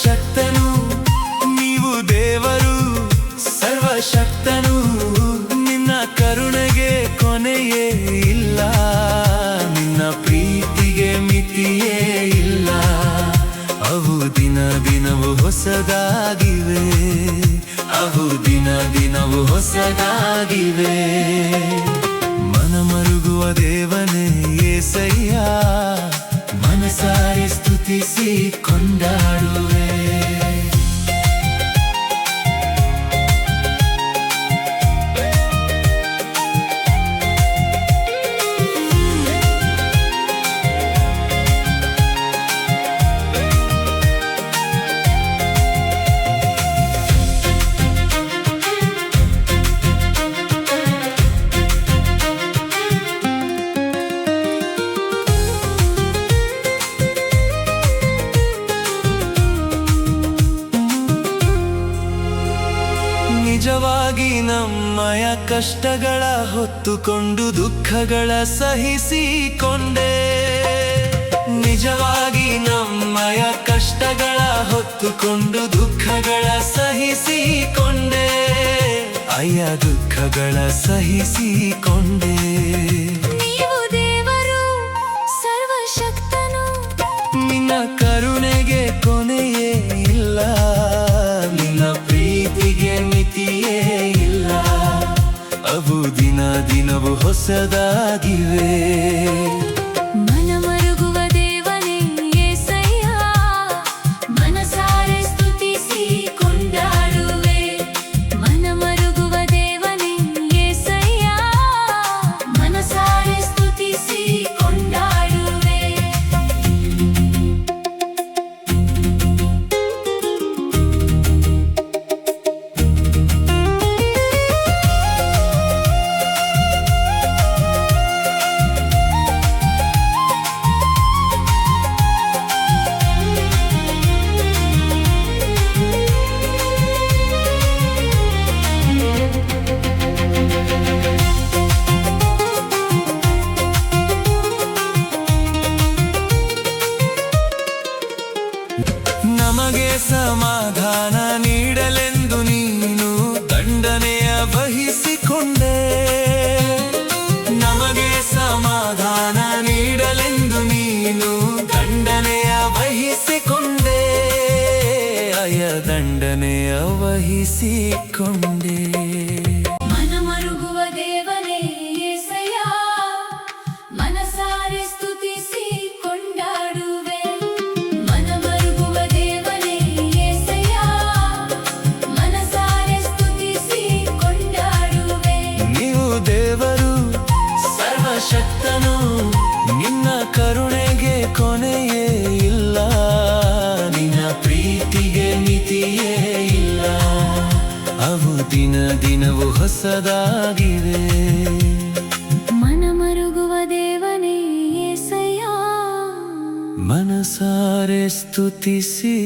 ಸರ್ವಶಕ್ತನು ನೀವು ದೇವರು ಸರ್ವಶಕ್ತನು ನಿನ್ನ ಕರುಣೆಗೆ ಕೊನೆಯೇ ಇಲ್ಲ ನಿನ್ನ ಪ್ರೀತಿಗೆ ಮಿತಿಯೇ ಇಲ್ಲ ಅವು ದಿನ ದಿನವೂ ಹೊಸದಾಗಿವೆ ಅವು ದಿನ ದಿನವೂ ಹೊಸದಾಗಿವೆ ಮನಮರುಗುವ ದೇವನೇ యేసయ్య ಮನಸಾರೆ ಸ್ತುತಿಸಿ ಕೊಂಡಾಡುವೆ ನಿಜವಾಗಿ ನಮ್ಮಯ ಕಷ್ಟಗಳ ಹೊತ್ತುಕೊಂಡು ದುಃಖಗಳ ಸಹಿಸಿಕೊಂಡೆ ನಿಜವಾಗಿ ನಮ್ಮಯ ಕಷ್ಟಗಳ ಹೊತ್ತುಕೊಂಡು ದುಃಖಗಳ ಸಹಿಸಿಕೊಂಡೆ ಅಯ್ಯ ದುಃಖಗಳ ಸಹಿಸಿಕೊಂಡೆ ನೀವು ದೇವರು ಸರ್ವಶಕ್ತನು ನಿನ್ನ ಕರುಣೆಗೆ ಕೊನೆಯೇ ಇಲ್ಲ ನಿನ್ನ ಪ್ರೀತಿಗೆ ಮಿತಿಯೇ ಇಲ್ಲ ಅವು ದಿನ ದಿನವೂ ಹೊಸದಾಗಿವೆ ಮನಮರುಗುವ ದೇವನೇ యేసయ్య ಮನಸಾರೆ ಸ್ತುತಿಸಿ ಕೊಂಡಾಡುವೆ ಮನಮರುಗುವ ದೇವನೇ యేసయ్య ಮನಸಾರೆ ಸ್ತುತಿಸಿ ಕೊಂಡಾಡುವೆ ನಮಗೆ ಸಮಾಧಾನ ನೀಡಲೆಂದು ನೀನು ದಂಡನೆಯ ವಹಿಸಿಕೊಂಡೆ ನಮಗೆ ಸಮಾಧಾನ ನೀಡಲೆಂದು ನೀನು ದಂಡನೆಯ ವಹಿಸಿಕೊಂಡೆ ಅಯ ದಂಡನೆಯ ವಹಿಸಿಕೊಂಡೆ ಮನಮರುಗುವ ದೇವನೇ యేసయ్య ಮನಸಾರೆ ಸ್ತುತಿಸಿ ಕೊಂಡಾಡುವೆ ಮನಮರುಗುವ ದೇವನೇ యేసయ్య ಮನಸಾರೆ ಸ್ತುತಿಸಿ ಕೊಂಡಾಡುವೆ ನೀವು ದೇವರು ಸರ್ವಶಕ್ತನು ನಿನ್ನ ಕರುಣೆಗೆ ಕೊನೆಯೇ ಇಲ್ಲ ನಿನ್ನ ಪ್ರೀತಿಗೆ ಮಿತಿಯೇ ಇಲ್ಲ ಅವು ದಿನ ದಿನವೂ ಹೊಸದಾಗಿವೆ ಮನಮರುಗುವ ದೇವನೇ యేసయ్య ಮನಸಾರೆ ಸ್ತುತಿಸಿ